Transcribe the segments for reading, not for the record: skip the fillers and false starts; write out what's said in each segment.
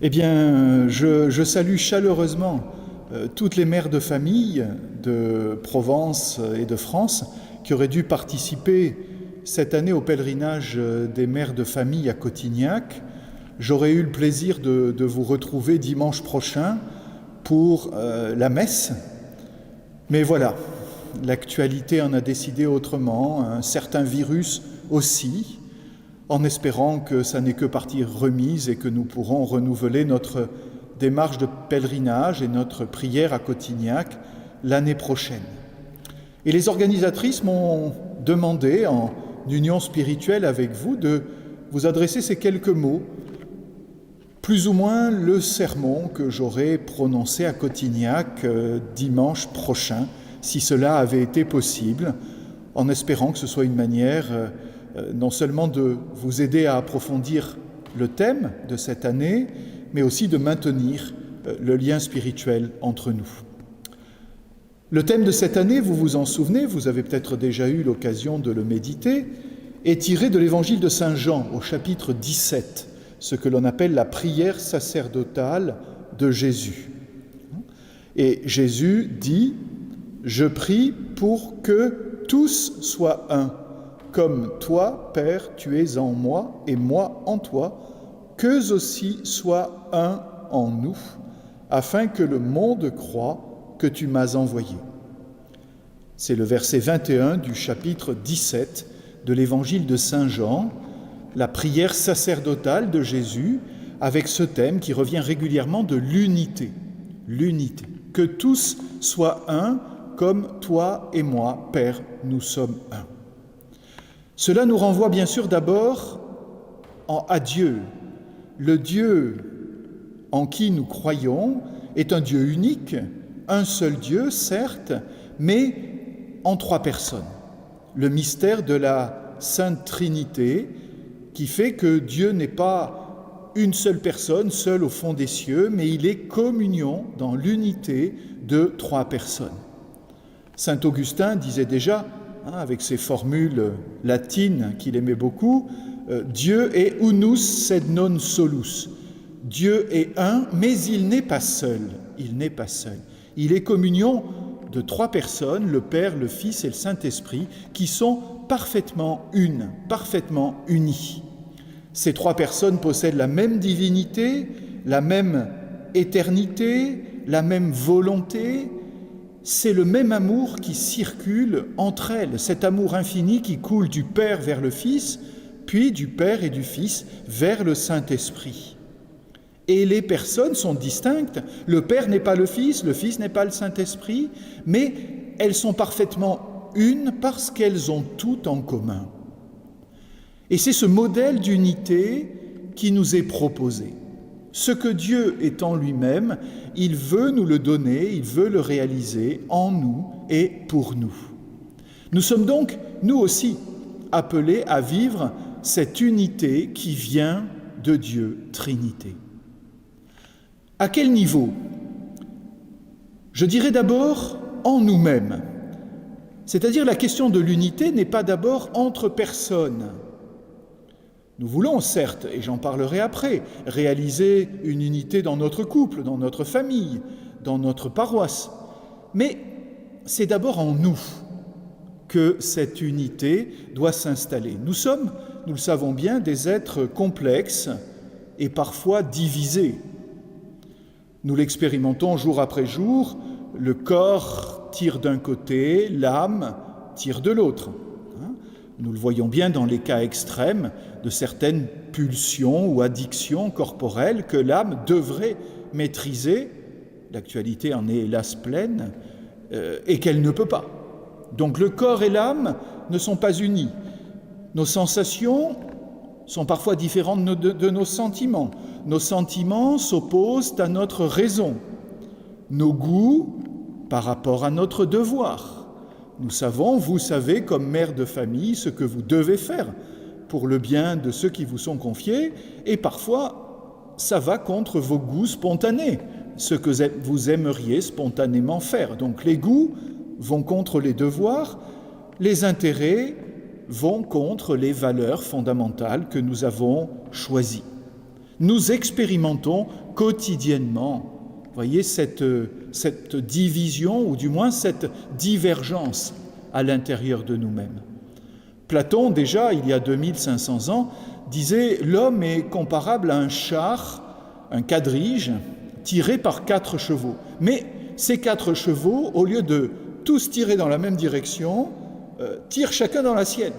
Eh bien, je salue chaleureusement toutes les mères de famille de Provence et de France qui auraient dû participer cette année au pèlerinage des mères de famille à Cotignac. J'aurai eu le plaisir de vous retrouver dimanche prochain pour la messe. Mais voilà, l'actualité en a décidé autrement, un certain virus aussi, en espérant que ça n'est que partie remise et que nous pourrons renouveler notre démarche de pèlerinage et notre prière à Cotignac l'année prochaine. Et les organisatrices m'ont demandé, en union spirituelle avec vous, de vous adresser ces quelques mots, plus ou moins le sermon que j'aurai prononcé à Cotignac dimanche prochain, si cela avait été possible, en espérant que ce soit une manière non seulement de vous aider à approfondir le thème de cette année, mais aussi de maintenir le lien spirituel entre nous. Le thème de cette année, vous vous en souvenez, vous avez peut-être déjà eu l'occasion de le méditer, est tiré de l'évangile de Saint Jean au chapitre 17, ce que l'on appelle la prière sacerdotale de Jésus. Et Jésus dit « Je prie pour que tous soient un, comme toi, Père, tu es en moi et moi en toi, qu'eux aussi soient un en nous, afin que le monde croie que tu m'as envoyé. » C'est le verset 21 du chapitre 17 de l'évangile de Saint Jean, la prière sacerdotale de Jésus, avec ce thème qui revient régulièrement de l'unité. L'unité. Que tous soient un, comme toi et moi, Père, nous sommes un. Cela nous renvoie bien sûr d'abord à Dieu. Le Dieu en qui nous croyons est un Dieu unique, un seul Dieu, certes, mais en trois personnes. Le mystère de la Sainte Trinité qui fait que Dieu n'est pas une seule personne, seule au fond des cieux, mais il est communion dans l'unité de trois personnes. Saint Augustin disait déjà, avec ses formules latines qu'il aimait beaucoup, Dieu est unus sed non solus. Dieu est un, mais il n'est pas seul. Il n'est pas seul. Il est communion de trois personnes, le Père, le Fils et le Saint-Esprit, qui sont parfaitement une, parfaitement unies. Ces trois personnes possèdent la même divinité, la même éternité, la même volonté. C'est le même amour qui circule entre elles, cet amour infini qui coule du Père vers le Fils, puis du Père et du Fils vers le Saint-Esprit. Et les personnes sont distinctes. Le Père n'est pas le Fils n'est pas le Saint-Esprit, mais elles sont parfaitement une parce qu'elles ont tout en commun. Et c'est ce modèle d'unité qui nous est proposé. Ce que Dieu est en lui-même, il veut nous le donner, il veut le réaliser en nous et pour nous. Nous sommes donc, nous aussi, appelés à vivre cette unité qui vient de Dieu, Trinité. À quel niveau ? Je dirais d'abord en nous-mêmes. C'est-à-dire la question de l'unité n'est pas d'abord entre personnes. Nous voulons, certes, et j'en parlerai après, réaliser une unité dans notre couple, dans notre famille, dans notre paroisse. Mais c'est d'abord en nous que cette unité doit s'installer. Nous sommes, nous le savons bien, des êtres complexes et parfois divisés. Nous l'expérimentons jour après jour, le corps tire d'un côté, l'âme tire de l'autre. Nous le voyons bien dans les cas extrêmes de certaines pulsions ou addictions corporelles que l'âme devrait maîtriser, l'actualité en est hélas pleine, et qu'elle ne peut pas. Donc le corps et l'âme ne sont pas unis. Nos sensations sont parfois différentes de nos sentiments. Nos sentiments s'opposent à notre raison. Nos goûts par rapport à notre devoir. Nous savons, vous savez, comme mère de famille, ce que vous devez faire pour le bien de ceux qui vous sont confiés, et parfois, ça va contre vos goûts spontanés, ce que vous aimeriez spontanément faire. Donc les goûts vont contre les devoirs, les intérêts vont contre les valeurs fondamentales que nous avons choisies. Nous expérimentons quotidiennement, voyez, cette division, ou du moins cette divergence à l'intérieur de nous-mêmes. Platon, déjà, il y a 2500 ans, disait « L'homme est comparable à un char, un quadrige, tiré par 4 chevaux. Mais ces 4 chevaux, au lieu de tous tirer dans la même direction, tirent chacun dans la sienne.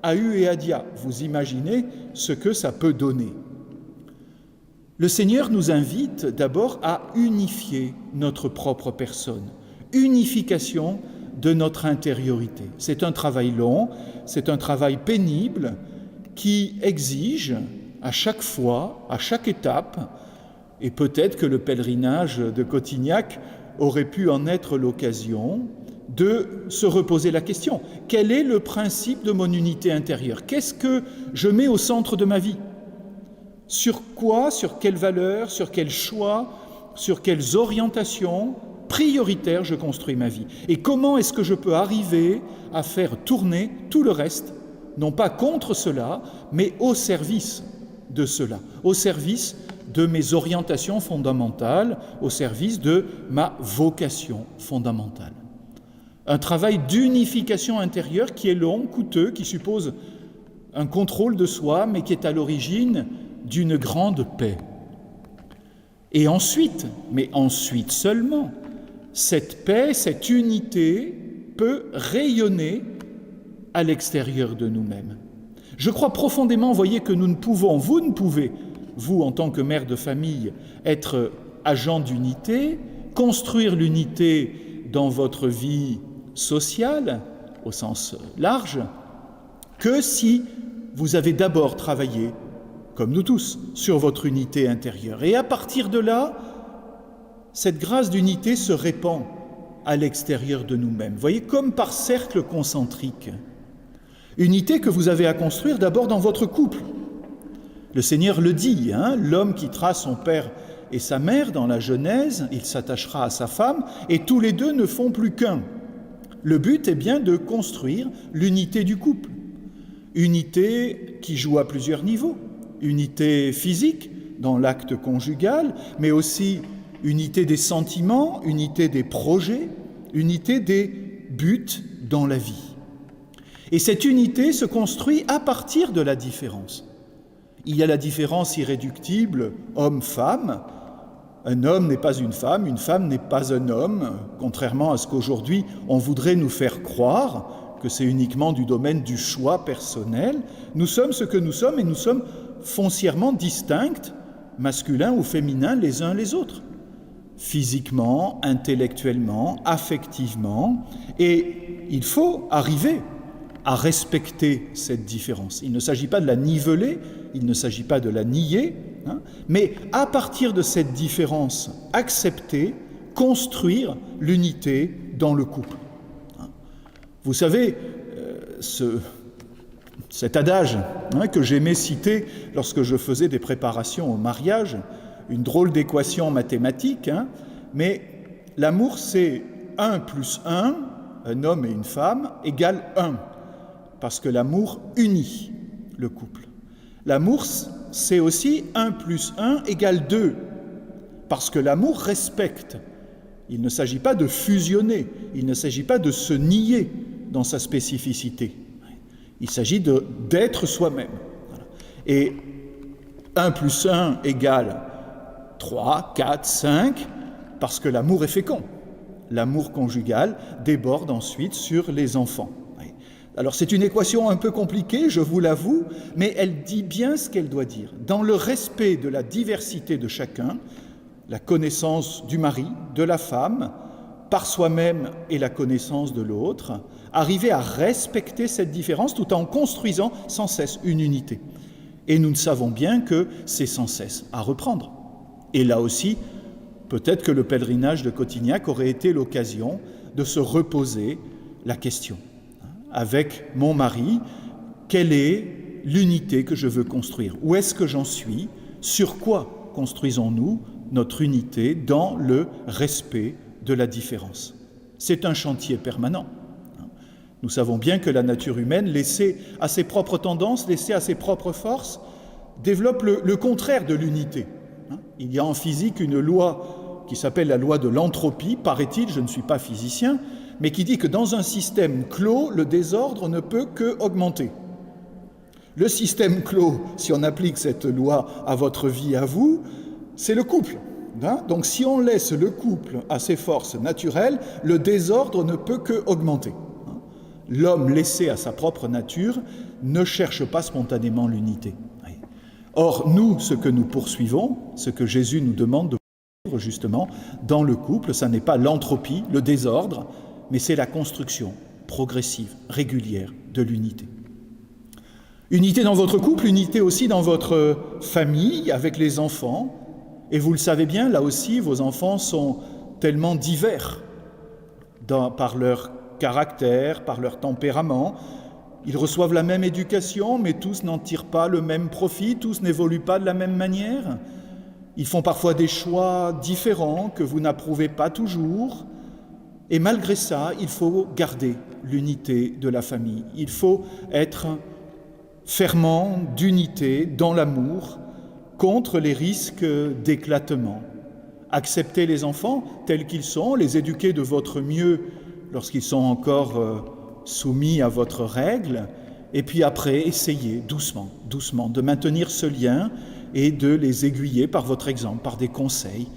À U et à dia. Vous imaginez ce que ça peut donner. Le Seigneur nous invite d'abord à unifier notre propre personne. Unification de notre intériorité. C'est un travail long, c'est un travail pénible qui exige à chaque fois, à chaque étape, et peut-être que le pèlerinage de Cotignac aurait pu en être l'occasion, de se reposer la question. Quel est le principe de mon unité intérieure? Qu'est-ce que je mets au centre de ma vie? Sur quoi, sur quelles valeurs, sur quels choix, sur quelles orientations prioritaires je construis ma vie? Et comment est-ce que je peux arriver à faire tourner tout le reste, non pas contre cela, mais au service de cela, au service de mes orientations fondamentales, au service de ma vocation fondamentale. Un travail d'unification intérieure qui est long, coûteux, qui suppose un contrôle de soi, mais qui est à l'origine d'une grande paix. Et ensuite, mais ensuite seulement, cette paix, cette unité peut rayonner à l'extérieur de nous-mêmes. Je crois profondément, voyez, que nous ne pouvons, vous ne pouvez, vous en tant que mère de famille, être agent d'unité, construire l'unité dans votre vie sociale, au sens large, que si vous avez d'abord travaillé, comme nous tous, sur votre unité intérieure. Et à partir de là, cette grâce d'unité se répand à l'extérieur de nous-mêmes. Vous voyez, comme par cercle concentrique. Unité que vous avez à construire d'abord dans votre couple. Le Seigneur le dit, l'homme quittera son père et sa mère dans la Genèse, il s'attachera à sa femme, et tous les deux ne font plus qu'un. Le but est bien de construire l'unité du couple. Unité qui joue à plusieurs niveaux. Unité physique dans l'acte conjugal, mais aussi unité des sentiments, unité des projets, unité des buts dans la vie. Et cette unité se construit à partir de la différence. Il y a la différence irréductible homme-femme. Un homme n'est pas une femme n'est pas un homme, contrairement à ce qu'aujourd'hui on voudrait nous faire croire, que c'est uniquement du domaine du choix personnel. Nous sommes ce que nous sommes et nous sommes foncièrement distincts, masculins ou féminins les uns les autres, physiquement, intellectuellement, affectivement, et il faut arriver à respecter cette différence. Il ne s'agit pas de la niveler, il ne s'agit pas de la nier, mais à partir de cette différence, accepter, construire l'unité dans le couple. Vous savez, cet adage que j'aimais citer lorsque je faisais des préparations au mariage, une drôle d'équation mathématique, mais l'amour c'est 1 plus 1, un homme et une femme, égale 1, parce que l'amour unit le couple. L'amour c'est aussi 1 plus 1 égale 2, parce que l'amour respecte. Il ne s'agit pas de fusionner, il ne s'agit pas de se nier dans sa spécificité. Il s'agit d'être soi-même. Et 1 plus 1 égale 3, 4, 5, parce que l'amour est fécond. L'amour conjugal déborde ensuite sur les enfants. Alors c'est une équation un peu compliquée, je vous l'avoue, mais elle dit bien ce qu'elle doit dire. Dans le respect de la diversité de chacun, la connaissance du mari, de la femme, par soi-même et la connaissance de l'autre, arriver à respecter cette différence tout en construisant sans cesse une unité. Et nous savons bien que c'est sans cesse à reprendre. Et là aussi, peut-être que le pèlerinage de Cotignac aurait été l'occasion de se reposer la question. Avec mon mari, quelle est l'unité que je veux construire? Où est-ce que j'en suis? Sur quoi construisons-nous notre unité dans le respect de la différence? C'est un chantier permanent. Nous savons bien que la nature humaine, laissée à ses propres tendances, laissée à ses propres forces, développe le contraire de l'unité. Il y a en physique une loi qui s'appelle la loi de l'entropie, paraît-il, je ne suis pas physicien, mais qui dit que dans un système clos, le désordre ne peut qu'augmenter. Le système clos, si on applique cette loi à votre vie, à vous, c'est le couple. Donc si on laisse le couple à ses forces naturelles, le désordre ne peut qu'augmenter. L'homme laissé à sa propre nature ne cherche pas spontanément l'unité. Or, nous, ce que nous poursuivons, ce que Jésus nous demande de poursuivre justement dans le couple, ça n'est pas l'entropie, le désordre, mais c'est la construction progressive, régulière de l'unité. Unité dans votre couple, unité aussi dans votre famille, avec les enfants. Et vous le savez bien, là aussi, vos enfants sont tellement divers par leur caractère, par leur tempérament. Ils reçoivent la même éducation, mais tous n'en tirent pas le même profit, tous n'évoluent pas de la même manière. Ils font parfois des choix différents que vous n'approuvez pas toujours. Et malgré ça, il faut garder l'unité de la famille. Il faut être fermement d'unité dans l'amour contre les risques d'éclatement. Accepter les enfants tels qu'ils sont, les éduquer de votre mieux lorsqu'ils sont encore soumis à votre règle, et puis après, essayez doucement, de maintenir ce lien et de les aiguiller par votre exemple, par des conseils.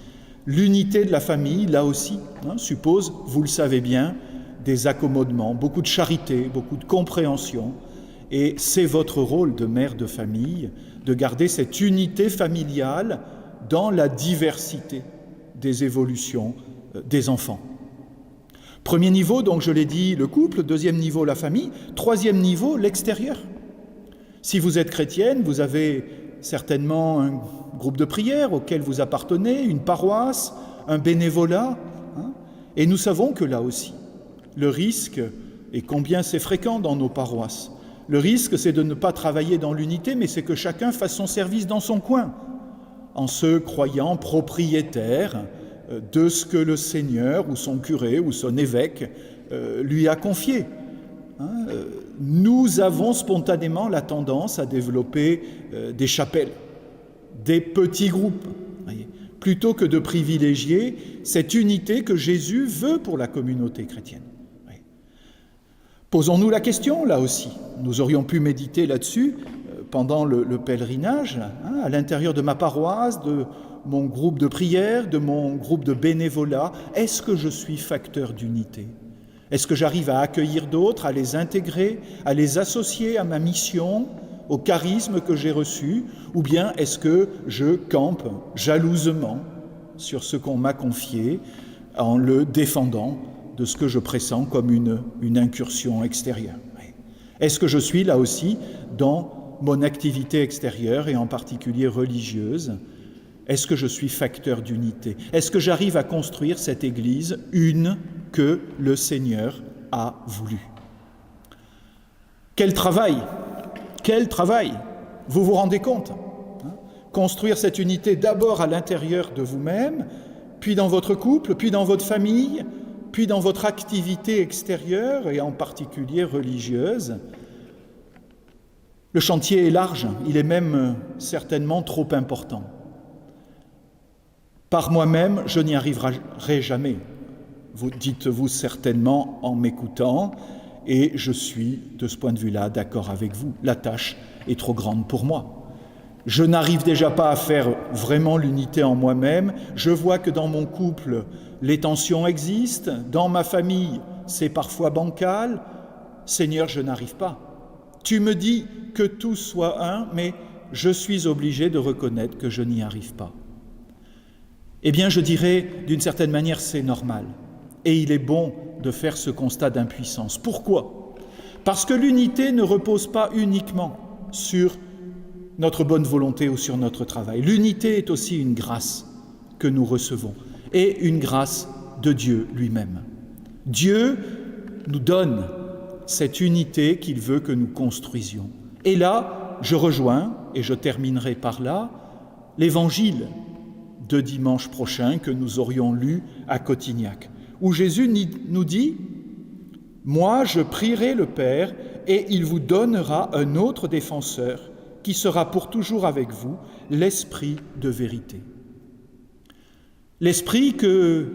L'unité de la famille, là aussi, suppose, vous le savez bien, des accommodements, beaucoup de charité, beaucoup de compréhension, et c'est votre rôle de mère de famille de garder cette unité familiale dans la diversité des évolutions des enfants. Premier niveau, donc je l'ai dit, le couple. Deuxième niveau, la famille. Troisième niveau, l'extérieur. Si vous êtes chrétienne, vous avez certainement un groupe de prière auquel vous appartenez, une paroisse, un bénévolat. Et nous savons que là aussi, le risque, et combien c'est fréquent dans nos paroisses, le risque, c'est de ne pas travailler dans l'unité, mais c'est que chacun fasse son service dans son coin, en se croyant propriétaire de ce que le Seigneur ou son curé ou son évêque lui a confié. Nous avons spontanément la tendance à développer des chapelles, des petits groupes, plutôt que de privilégier cette unité que Jésus veut pour la communauté chrétienne. Posons-nous la question, là aussi. Nous aurions pu méditer là-dessus pendant le pèlerinage, à l'intérieur de ma paroisse, de mon groupe de prière, de mon groupe de bénévolat. Est-ce que je suis facteur d'unité ? Est-ce que j'arrive à accueillir d'autres, à les intégrer, à les associer à ma mission, au charisme que j'ai reçu ? Ou bien est-ce que je campe jalousement sur ce qu'on m'a confié en le défendant de ce que je pressens comme une incursion extérieure? Est-ce que je suis là aussi dans mon activité extérieure et en particulier religieuse? Est-ce que je suis facteur d'unité? Est-ce que j'arrive à construire cette Église une que le Seigneur a voulu? Quel travail! Quel travail! Vous vous rendez compte? Construire cette unité d'abord à l'intérieur de vous-même, puis dans votre couple, puis dans votre famille, puis dans votre activité extérieure et en particulier religieuse. Le chantier est large, il est même certainement trop important. Par moi-même, je n'y arriverai jamais, vous dites-vous certainement en m'écoutant, et je suis, de ce point de vue-là, d'accord avec vous. La tâche est trop grande pour moi. Je n'arrive déjà pas à faire vraiment l'unité en moi-même. Je vois que dans mon couple, les tensions existent. Dans ma famille, c'est parfois bancal. Seigneur, je n'arrive pas. Tu me dis que tous soient un, mais je suis obligé de reconnaître que je n'y arrive pas. Eh bien, je dirais, d'une certaine manière, c'est normal. Et il est bon de faire ce constat d'impuissance. Pourquoi ? Parce que l'unité ne repose pas uniquement sur notre bonne volonté ou sur notre travail. L'unité est aussi une grâce que nous recevons, et une grâce de Dieu lui-même. Dieu nous donne cette unité qu'il veut que nous construisions. Et là, je rejoins, et je terminerai par là, l'évangile de dimanche prochain que nous aurions lu à Cotignac, où Jésus nous dit « Moi, je prierai le Père, et il vous donnera un autre défenseur qui sera pour toujours avec vous, l'Esprit de vérité. » L'esprit que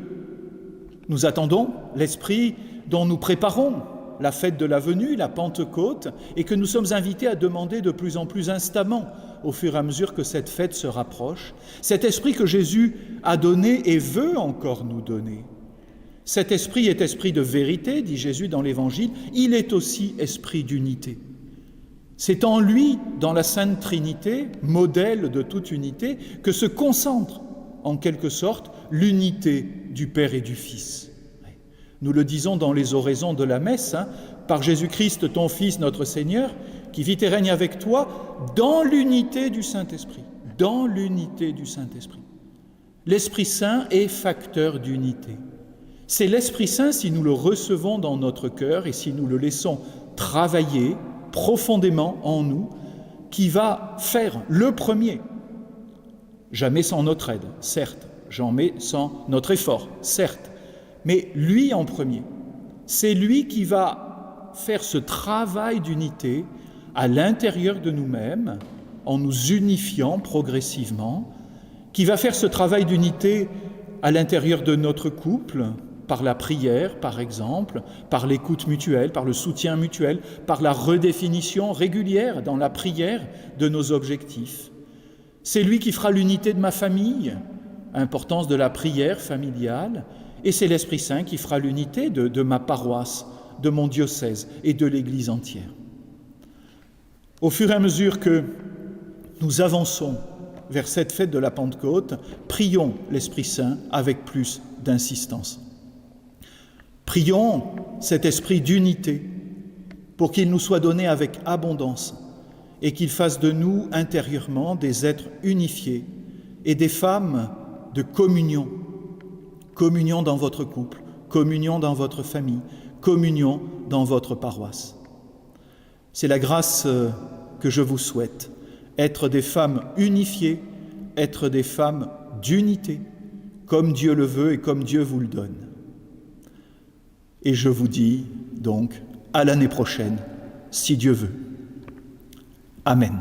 nous attendons, l'esprit dont nous préparons la fête de la venue, la Pentecôte, et que nous sommes invités à demander de plus en plus instamment au fur et à mesure que cette fête se rapproche, cet esprit que Jésus a donné et veut encore nous donner. Cet esprit est esprit de vérité, dit Jésus dans l'Évangile, il est aussi esprit d'unité. C'est en lui, dans la Sainte Trinité, modèle de toute unité, que se concentre en quelque sorte l'unité du Père et du Fils. Nous le disons dans les oraisons de la messe, par Jésus-Christ, ton Fils, notre Seigneur, qui vit et règne avec toi dans l'unité du Saint-Esprit. Dans l'unité du Saint-Esprit. L'Esprit Saint est facteur d'unité. C'est l'Esprit Saint, si nous le recevons dans notre cœur et si nous le laissons travailler profondément en nous, qui va faire le premier. Jamais sans notre aide, certes, jamais sans notre effort, certes, mais lui en premier. C'est lui qui va faire ce travail d'unité à l'intérieur de nous-mêmes, en nous unifiant progressivement, qui va faire ce travail d'unité à l'intérieur de notre couple, par la prière, par exemple, par l'écoute mutuelle, par le soutien mutuel, par la redéfinition régulière dans la prière de nos objectifs. C'est lui qui fera l'unité de ma famille, importance de la prière familiale, et c'est l'Esprit Saint qui fera l'unité de ma paroisse, de mon diocèse et de l'Église entière. Au fur et à mesure que nous avançons vers cette fête de la Pentecôte, prions l'Esprit Saint avec plus d'insistance. Prions cet esprit d'unité pour qu'il nous soit donné avec abondance et qu'il fasse de nous intérieurement des êtres unifiés et des femmes de communion. Communion dans votre couple, communion dans votre famille, communion dans votre paroisse. C'est la grâce que je vous souhaite, être des femmes unifiées, être des femmes d'unité, comme Dieu le veut et comme Dieu vous le donne. Et je vous dis donc à l'année prochaine, si Dieu veut. Amen.